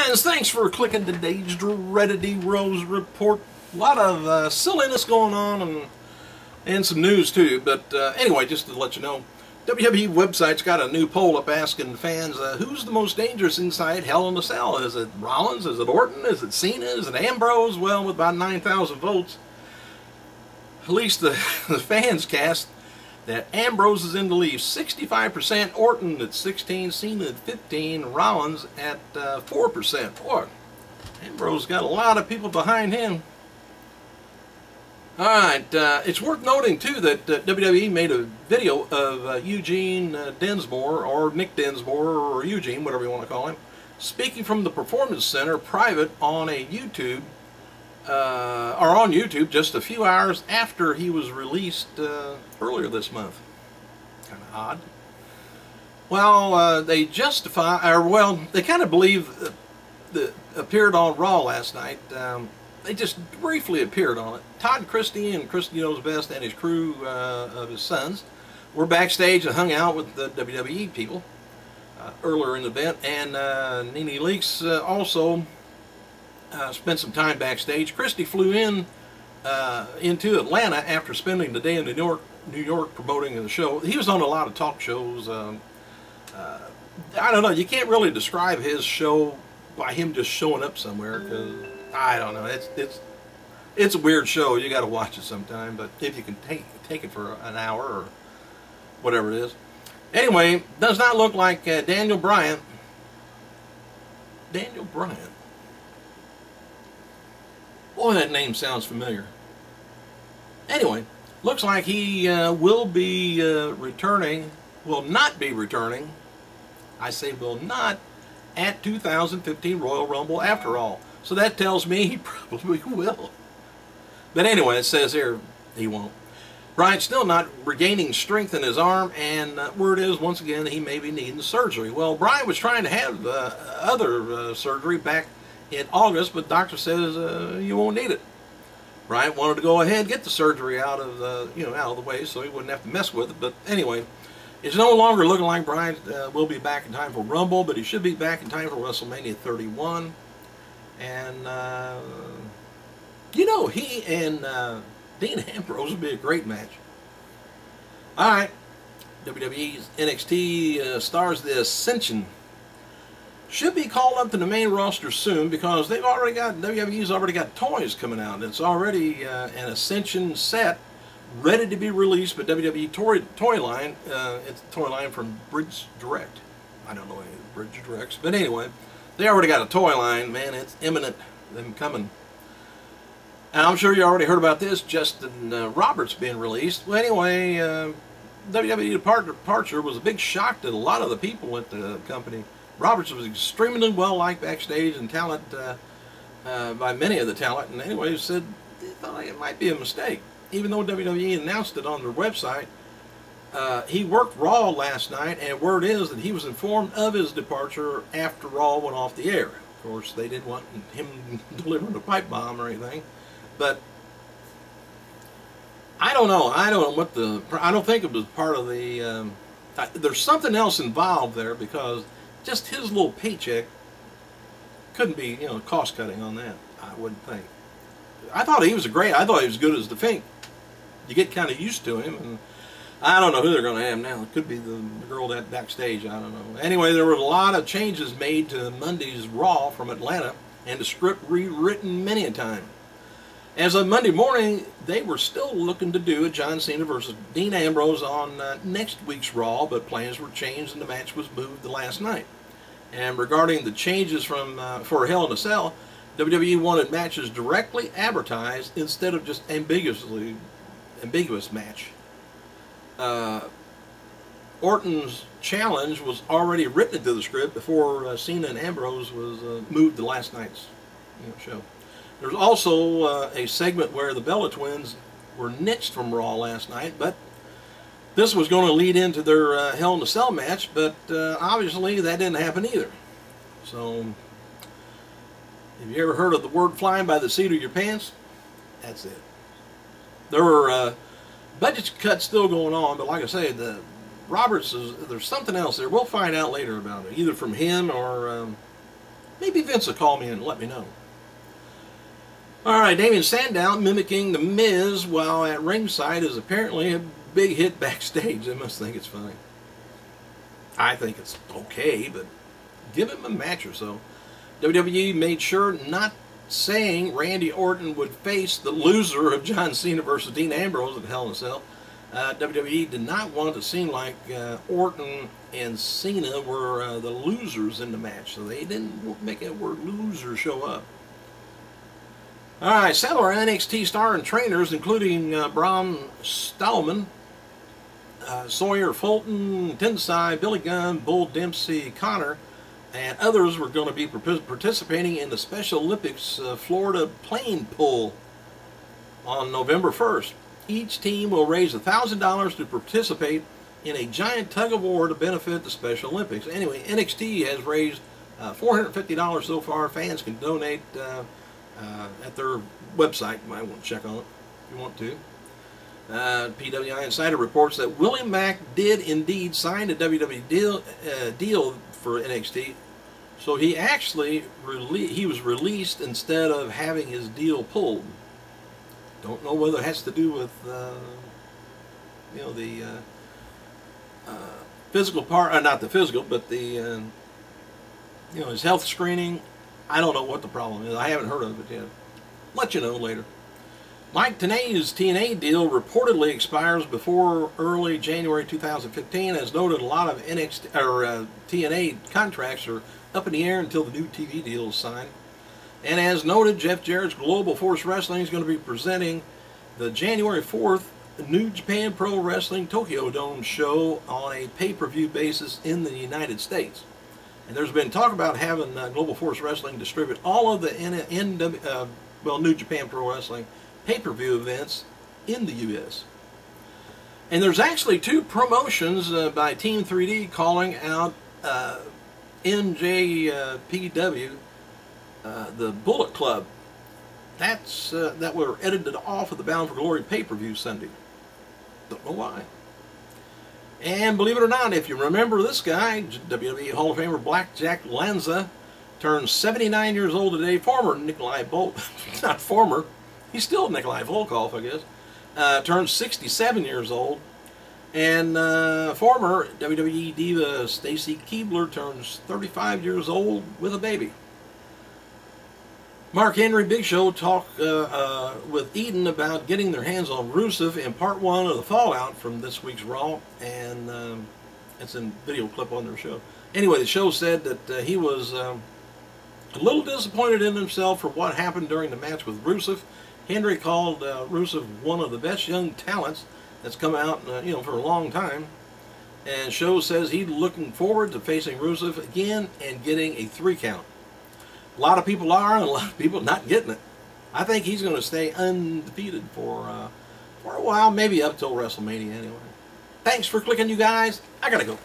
Fans, thanks for clicking today's Dreaded Rose Report. A lot of silliness going on and some news too. But anyway, just to let you know, WWE website's got a new poll up asking fans, who's the most dangerous inside Hell in a Cell? Is it Rollins? Is it Orton? Is it Cena? Is it Ambrose? Well, with about 9,000 votes, at least the fans cast that Ambrose is in the lead. 65%, Orton at 16%, Cena at 15%, Rollins at 4%. Boy, Ambrose got a lot of people behind him. Alright, it's worth noting too that WWE made a video of Eugene Densmore, or Nick Densmore, or Eugene, whatever you want to call him, speaking from the Performance Center private on a YouTube, on YouTube just a few hours after he was released earlier this month. Kind of odd. Well, they justify, or well, they kind of believe that appeared on Raw last night. They just briefly appeared on it. Todd Christie and Christie Knows Best and his crew of his sons were backstage and hung out with the WWE people earlier in the event, and Nene Leakes also spent some time backstage. Christie flew into Atlanta after spending the day in New York promoting the show. He was on a lot of talk shows. I don't know, you can't really describe his show by him just showing up somewhere, because I don't know, it's a weird show. You got to watch it sometime, but if you can take it for an hour or whatever it is. Anyway, does not look like Daniel Bryan. Daniel Bryan. Boy, that name sounds familiar. Anyway, looks like he will be returning, will not be returning, I say will not, at 2015 Royal Rumble after all. So that tells me he probably will. But anyway, it says here he won't. Bryan's still not regaining strength in his arm, and word is, once again, he may be needing surgery. Well, Bryan was trying to have other surgery back in August, but doctor says you won't need it. Bryan wanted to go ahead and get the surgery out of the way, so he wouldn't have to mess with it. But anyway, it's no longer looking like Bryan will be back in time for Rumble, but he should be back in time for WrestleMania 31. And he and Dean Ambrose would be a great match. All right, WWE's NXT stars The Ascension should be called up to the main roster soon, because WWE's already got toys coming out. It's already an Ascension set ready to be released, but WWE toy line, it's a toy line from Bridge Direct. I don't know any of the Bridge Directs, but anyway, they already got a toy line. Man, it's imminent, them coming. And I'm sure you already heard about this, Justin Roberts being released. Well, anyway, WWE departure was a big shock to a lot of the people at the company. Roberts was extremely well liked backstage and talent by many of the talent, and anyway, said they thought it might be a mistake. Even though WWE announced it on their website, he worked Raw last night, and word is that he was informed of his departure after Raw went off the air. Of course, they didn't want him delivering a pipe bomb or anything, but I don't know. I don't think it was part of the. There's something else involved there, because just his little paycheck couldn't be, cost cutting on that. I wouldn't think. I thought he was I thought he was good as the Fink. You get kind of used to him, and I don't know who they're going to have now. It could be the girl that backstage. I don't know. Anyway, there were a lot of changes made to Monday's Raw from Atlanta, and the script rewritten many a time. As of Monday morning, they were still looking to do a John Cena versus Dean Ambrose on next week's Raw, but plans were changed and the match was moved to last night. And regarding the changes for Hell in a Cell, WWE wanted matches directly advertised instead of just ambiguous match. Orton's challenge was already written into the script before Cena and Ambrose was moved to last night's show. There was also a segment where the Bella Twins were nixed from Raw last night, but this was going to lead into their Hell in a Cell match, but obviously that didn't happen either. So, have you ever heard of the word flying by the seat of your pants? That's it. There were budget cuts still going on, but like I say, there's something else there. We'll find out later about it, either from him or Maybe Vince will call me and let me know. Alright, Damien Sandow mimicking The Miz while at ringside is apparently a big hit backstage. They must think it's funny. I think it's okay, but give him a match or so. WWE made sure not saying Randy Orton would face the loser of John Cena versus Dean Ambrose at Hell in a Cell. WWE did not want it to seem like Orton and Cena were the losers in the match, so they didn't make that word loser show up. Alright, several NXT star and trainers, including Braun Strowman, Sawyer Fulton, Tensai, Billy Gunn, Bull Dempsey, Connor, and others were going to be participating in the Special Olympics Florida plane pull on November 1st. Each team will raise $1,000 to participate in a giant tug-of-war to benefit the Special Olympics. Anyway, NXT has raised $450 so far. Fans can donate at their website. You might want to check on it if you want to. PWI Insider reports that Willie Mack did indeed sign a WWE deal for NXT, so he actually was released instead of having his deal pulled. Don't know whether it has to do with you know, the physical part, not the physical, but the you know, his health screening. I don't know what the problem is. I haven't heard of it yet. Let you know later. Mike Tenay's TNA deal reportedly expires before early January 2015. As noted, a lot of TNA contracts are up in the air until the new TV deal is signed. And as noted, Jeff Jarrett's Global Force Wrestling is going to be presenting the January 4th New Japan Pro Wrestling Tokyo Dome show on a pay-per-view basis in the United States. And there's been talk about having Global Force Wrestling distribute all of the New Japan Pro Wrestling pay-per-view events in the U.S. And there's actually two promotions by Team 3D calling out NJPW, the Bullet Club. That were edited off of the Bound for Glory pay-per-view Sunday. Don't know why. And believe it or not, if you remember this guy, WWE Hall of Famer Blackjack Lanza, turns 79 years old today. Former Nikolai Bolt, not former, he's still Nikolai Volkov, I guess. Turns 67 years old. And former WWE diva Stacy Keibler turns 35 years old with a baby. Mark Henry Big Show talked with Eden about getting their hands on Rusev in part 1 of the fallout from this week's Raw, and it's a video clip on their show. Anyway, the show said that he was a little disappointed in himself for what happened during the match with Rusev. Henry called Rusev one of the best young talents that's come out you know, for a long time, and Show says he's looking forward to facing Rusev again and getting a 3 count. A lot of people are, and a lot of people not getting it. I think he's going to stay undefeated for a while, maybe up till WrestleMania anyway. Thanks for clicking, you guys. I gotta go.